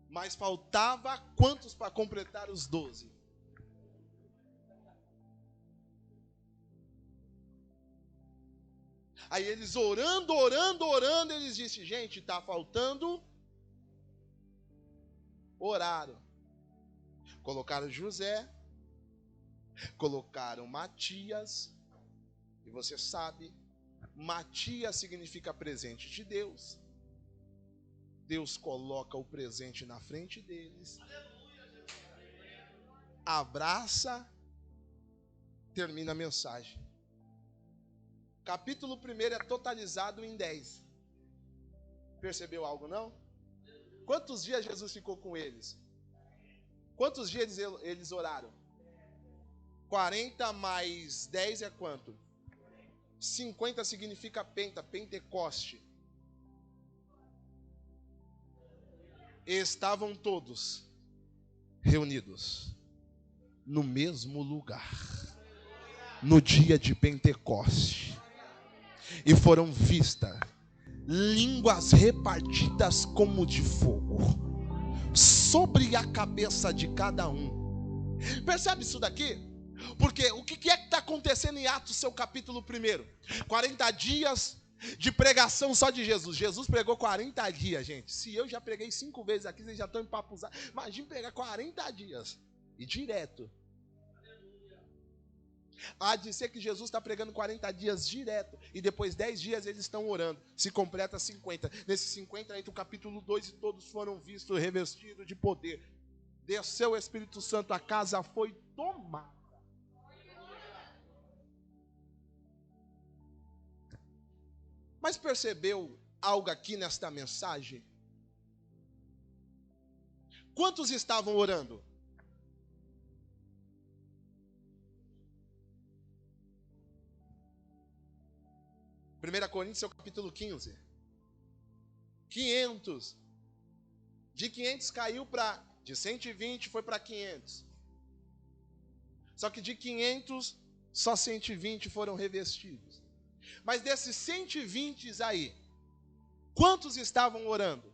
mas faltava quantos para completar os 12? Aí eles orando, eles disseram, gente, está faltando. Oraram. Colocaram José, colocaram Matias, e você sabe, Matias significa presente de Deus. Deus coloca o presente na frente deles, abraça, termina a mensagem. Capítulo 1 é totalizado em 10. Percebeu algo, não? Quantos dias Jesus ficou com eles? Quantos dias eles oraram? 40 mais 10 é quanto? 50 significa Pentecoste. Estavam todos reunidos no mesmo lugar, no dia de Pentecoste, e foram vistas línguas repartidas como de fogo sobre a cabeça de cada um. Percebe isso daqui? Porque o que é que está acontecendo em Atos, seu capítulo 1? 40 dias de pregação só de Jesus. Jesus pregou 40 dias, gente. Se eu já preguei 5 vezes aqui, vocês já estão empapuzados. Imagina pregar 40 dias e direto. Há de ser que Jesus está pregando 40 dias direto, e depois 10 dias eles estão orando, se completa 50. Nesses 50 entra o capítulo 2, e todos foram vistos revestidos de poder. Desceu o Espírito Santo, a casa foi tomada. Mas percebeu algo aqui nesta mensagem? Quantos estavam orando? Primeira Coríntios, capítulo 15. 500 De 500 caiu para... De 120 foi para 500. Só que de 500, só 120 foram revestidos. Mas desses 120 aí, quantos estavam orando?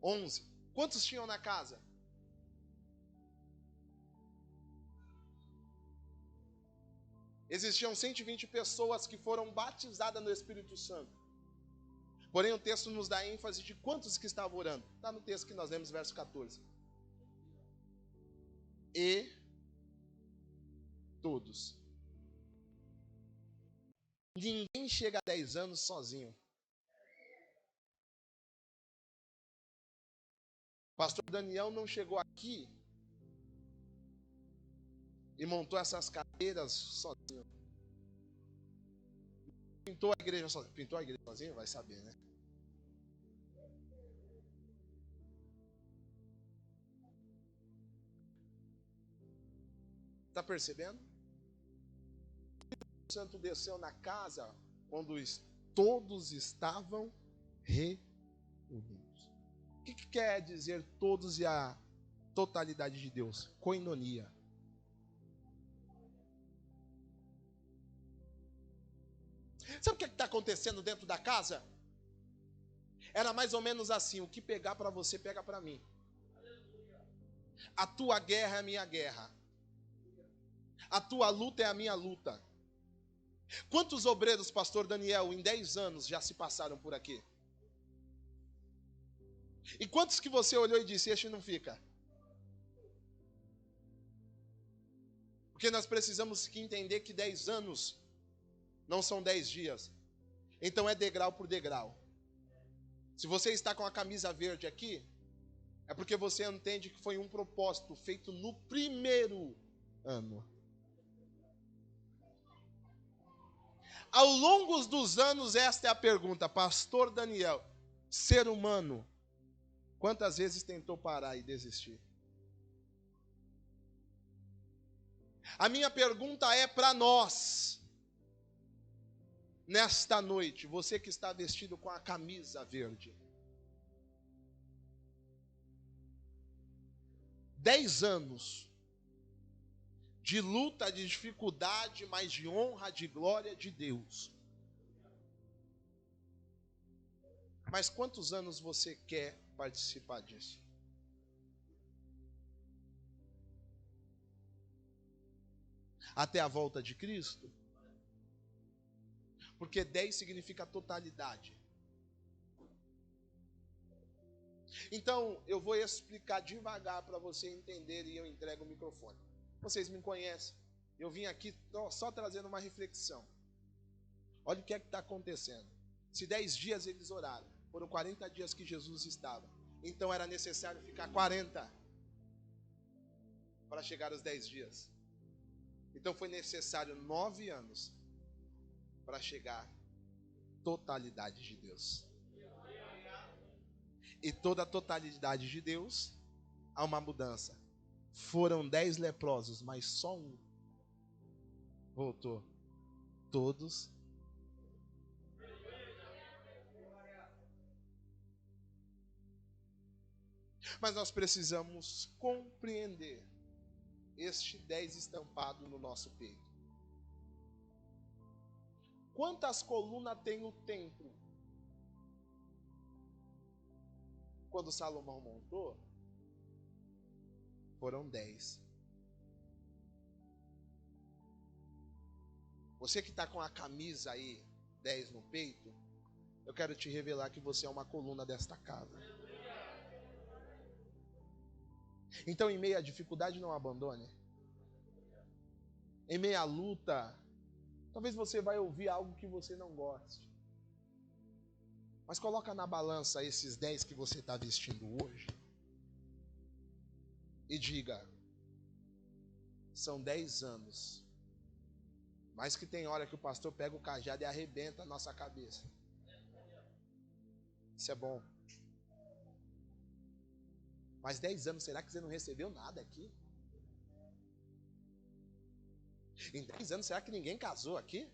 11. Quantos tinham na casa? Existiam 120 pessoas que foram batizadas no Espírito Santo. Porém, o texto nos dá ênfase de quantos que estavam orando. Está no texto que nós lemos, verso 14. E todos. Ninguém chega a 10 anos sozinho. Pastor Daniel não chegou aqui e montou essas cadeiras sozinho. Pintou a igreja sozinho. Pintou a igreja sozinho? Vai saber, né? Está percebendo? O Santo desceu na casa quando todos estavam reunidos. O que quer dizer todos e a totalidade de Deus? Koinonia. Sabe o que está acontecendo dentro da casa? Era mais ou menos assim: o que pegar para você, pega para mim. A tua guerra é a minha guerra. A tua luta é a minha luta. Quantos obreiros, pastor Daniel, em 10 anos já se passaram por aqui? E quantos que você olhou e disse, este não fica? Porque nós precisamos entender que 10 anos não são 10 dias. Então é degrau por degrau. Se você está com a camisa verde aqui, é porque você entende que foi um propósito feito no primeiro ano. Ao longo dos anos, esta é a pergunta, pastor Daniel, ser humano, quantas vezes tentou parar e desistir? A minha pergunta é para nós, nesta noite, você que está vestido com a camisa verde. 10 anos de luta, de dificuldade, mas de honra, de glória de Deus. Mas quantos anos você quer participar disso? Até a volta de Cristo? Porque 10 significa totalidade. Então, eu vou explicar devagar para você entender e eu entrego o microfone. Vocês me conhecem. Eu vim aqui só trazendo uma reflexão. Olha o que é que está acontecendo. Se 10 dias eles oraram, foram 40 dias que Jesus estava. Então era necessário ficar 40 para chegar aos 10 dias. Então foi necessário 9 anos para chegar à totalidade de Deus. E toda a totalidade de Deus, há uma mudança. Foram 10 leprosos, mas só um voltou. Todos. Mas nós precisamos compreender este 10 estampado no nosso peito. Quantas colunas tem o templo? Quando Salomão montou, foram 10. Você que está com a camisa aí, 10 no peito, eu quero te revelar que você é uma coluna desta casa. Então, em meio à dificuldade, não abandone. Em meio à luta, talvez você vai ouvir algo que você não goste. Mas coloca na balança esses 10 que você está vestindo hoje. E diga, são 10 anos. Mas que tem hora que o pastor pega o cajado e arrebenta a nossa cabeça. Isso é bom. Mas 10 anos, será que você não recebeu nada aqui? Em 10 anos, será que ninguém casou aqui?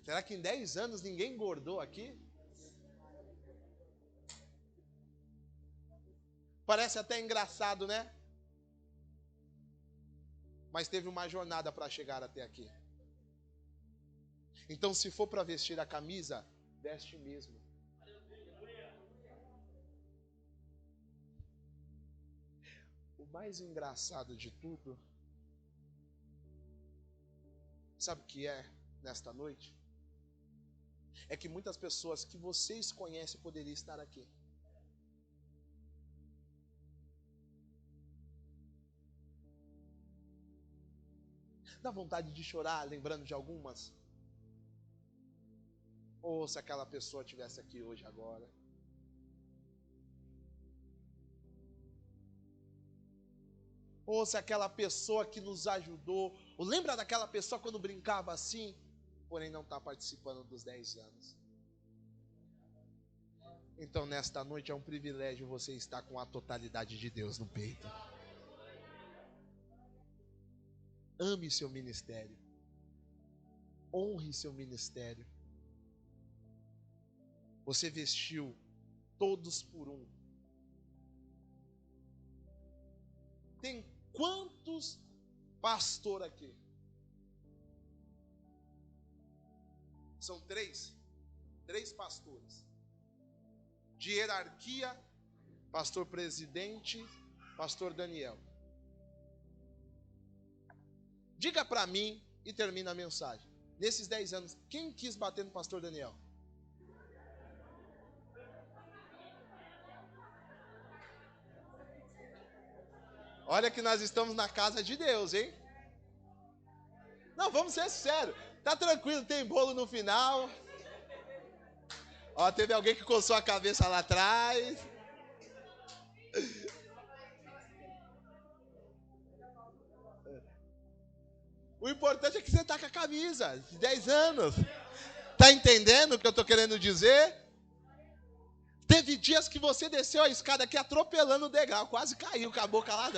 Será que em 10 anos ninguém engordou aqui? Parece até engraçado, né? Mas teve uma jornada para chegar até aqui. Então, se for para vestir a camisa, veste mesmo. O mais engraçado de tudo, sabe o que é nesta noite? É que muitas pessoas que vocês conhecem poderiam estar aqui. Dá vontade de chorar lembrando de algumas? Ou se aquela pessoa estivesse aqui hoje agora. Ou se aquela pessoa que nos ajudou, ou lembra daquela pessoa quando brincava assim, porém não está participando dos 10 anos. Então nesta noite é um privilégio você estar com a totalidade de Deus no peito. Ame seu ministério. Honre seu ministério. Você vestiu todos por um. Tem quantos pastores aqui? São 3. 3 pastores. De hierarquia, pastor presidente, pastor Daniel. Diga para mim e termina a mensagem. Nesses 10 anos, quem quis bater no pastor Daniel? Olha que nós estamos na casa de Deus, hein? Não, vamos ser sérios. Tá tranquilo, tem bolo no final. Ó, teve alguém que coçou a cabeça lá atrás. O importante é que você tá com a camisa de 10 anos. Tá entendendo o que eu tô querendo dizer? Teve dias que você desceu a escada aqui atropelando o degrau, quase caiu com a boca lá.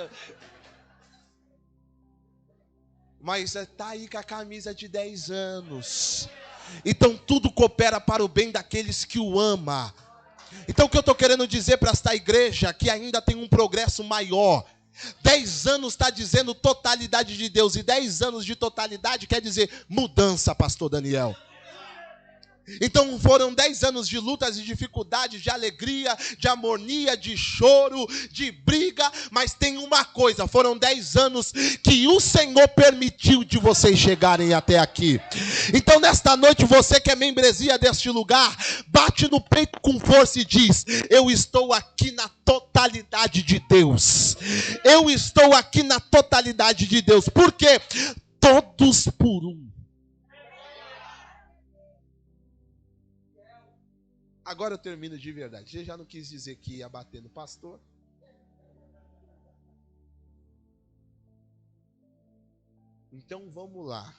Mas está aí com a camisa de 10 anos. Então tudo coopera para o bem daqueles que o amam. Então o que eu estou querendo dizer para esta igreja, que ainda tem um progresso maior. 10 anos está dizendo totalidade de Deus. E 10 anos de totalidade quer dizer mudança, pastor Daniel. Então foram 10 anos de lutas e dificuldades, de alegria, de harmonia, de choro, de briga. Mas tem uma coisa, foram 10 anos que o Senhor permitiu de vocês chegarem até aqui. Então nesta noite, você que é membresia deste lugar, bate no peito com força e diz: eu estou aqui na totalidade de Deus. Eu estou aqui na totalidade de Deus. Por quê? Todos por um. Agora eu termino de verdade. Você já não quis dizer que ia bater no pastor? Então vamos lá.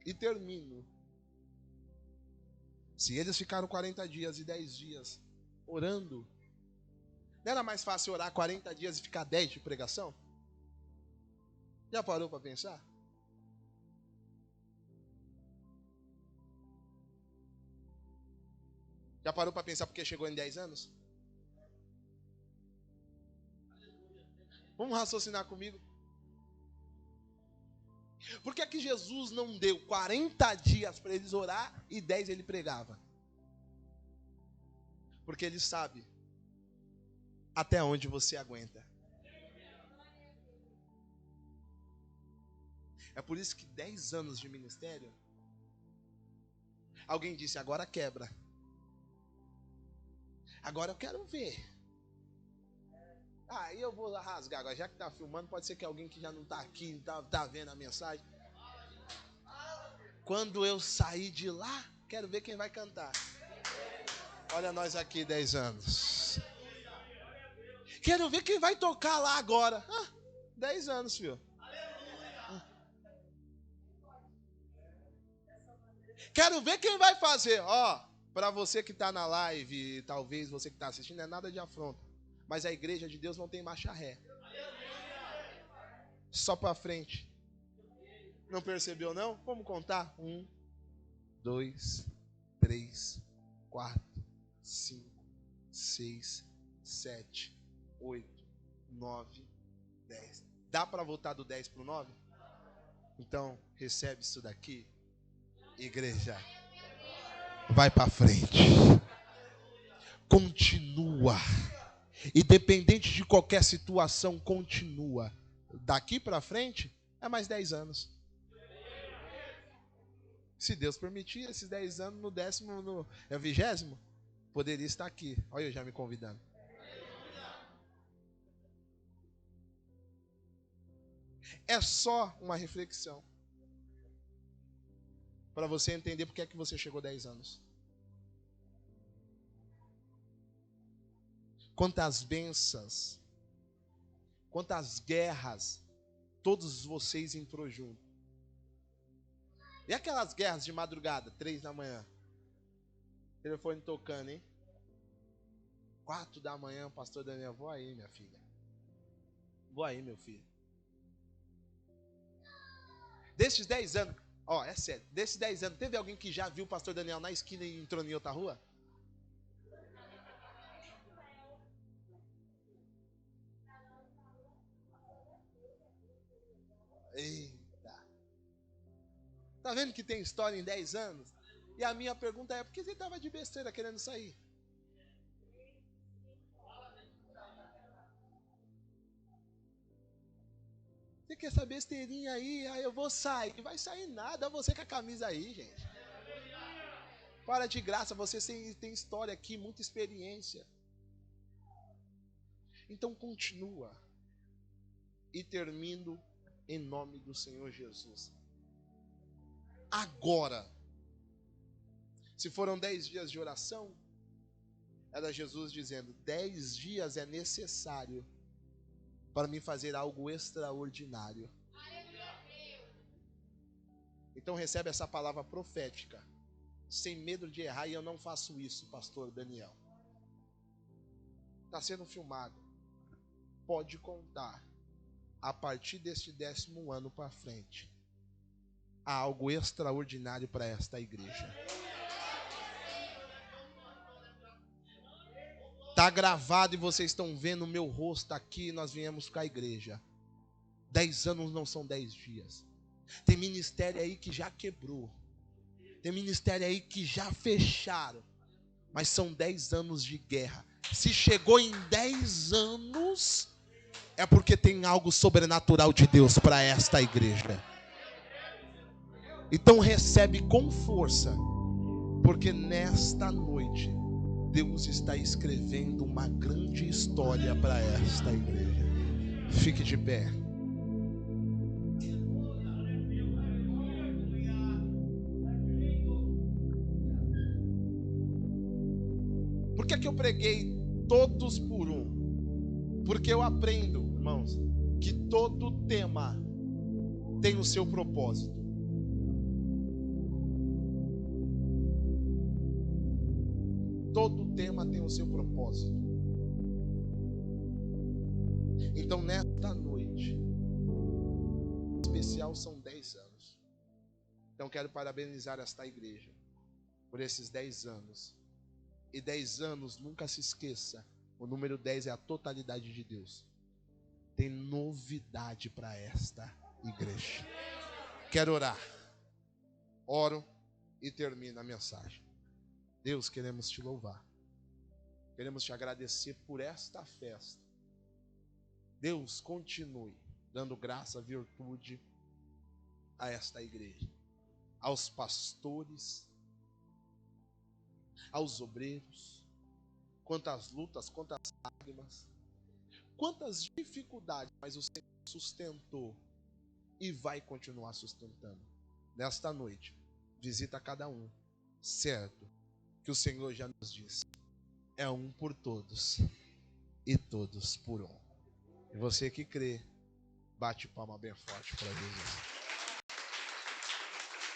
E termino. Se eles ficaram 40 dias e 10 dias orando, não era mais fácil orar 40 dias e ficar 10 de pregação? Já parou para pensar? Já parou para pensar porque chegou em 10 anos? Vamos raciocinar comigo? Por que é que Jesus não deu 40 dias para eles orar e 10 ele pregava? Porque ele sabe até onde você aguenta. É por isso que 10 anos de ministério, alguém disse, agora quebra. Agora eu quero ver. Aí eu vou rasgar. Agora, já que está filmando, pode ser que alguém que já não está aqui, está vendo a mensagem. Quando eu sair de lá, quero ver quem vai cantar. Olha nós aqui 10 anos. Quero ver quem vai tocar lá agora. 10 anos, filho. Quero ver quem vai fazer. Para você que está na live, talvez você que está assistindo, não é nada de afronta. Mas a igreja de Deus não tem marcha ré. Só para frente. Não percebeu não? Vamos contar? 1, 2, 3, 4, 5, 6, 7, 8, 9, 10. Dá para voltar do 10 para o 9? Então, recebe isso daqui, igreja. Vai para frente. Continua. Independente de qualquer situação, continua. Daqui para frente, é mais 10 anos. Se Deus permitir, esses 10 anos no 10º, é o 20º, poderia estar aqui. Olha eu já me convidando. É só uma reflexão. Para você entender porque é que você chegou 10 anos. Quantas bênçãos, quantas guerras, todos vocês entrou junto. E aquelas guerras de madrugada, 3 da manhã. Telefone tocando, hein? 4 da manhã, pastor Daniel, vou aí, minha filha. Vou aí, meu filho. Desses 10 anos, ó, é sério, desses 10 anos, teve alguém que já viu o pastor Daniel na esquina e entrou em outra rua? Eita. Tá vendo que tem história em 10 anos? E a minha pergunta é, por que você estava de besteira querendo sair? Você quer essa besteirinha aí? Aí eu vou sair. Não vai sair nada, você com a camisa aí, gente. Para de graça, você tem história aqui, muita experiência. Então continua. E termino em nome do Senhor Jesus. Agora, se foram 10 dias de oração, era Jesus dizendo, 10 dias é necessário para me fazer algo extraordinário. Então recebe essa palavra profética, sem medo de errar, e eu não faço isso, pastor Daniel. Está sendo filmado. Pode contar, a partir deste 10º ano para frente, há algo extraordinário para esta igreja. Está gravado e vocês estão vendo o meu rosto aqui, nós viemos com a igreja. 10 anos não são 10 dias. Tem ministério aí que já quebrou. Tem ministério aí que já fecharam. Mas são 10 anos de guerra. Se chegou em 10 anos, é porque tem algo sobrenatural de Deus para esta igreja. Então recebe com força, porque nesta noite Deus está escrevendo uma grande história para esta igreja. Fique de pé. Por que eu preguei todos por um? Porque eu aprendo, irmãos, que todo tema tem o seu propósito. Todo tema tem o seu propósito. Então, nesta noite, em especial, são 10 anos. Então, quero parabenizar esta igreja por esses 10 anos. E 10 anos, nunca se esqueça, o número 10 é a totalidade de Deus. Tem novidade para esta igreja. Quero orar. Oro e termino a mensagem. Deus, queremos te louvar. Queremos te agradecer por esta festa. Deus, continue dando graça, virtude a esta igreja, aos pastores, aos obreiros. Quantas lutas, quantas lágrimas, quantas dificuldades, mas o Senhor sustentou e vai continuar sustentando. Nesta noite, visita cada um, certo? Que o Senhor já nos disse, é um por todos e todos por um. E você que crê, bate palma bem forte para Jesus.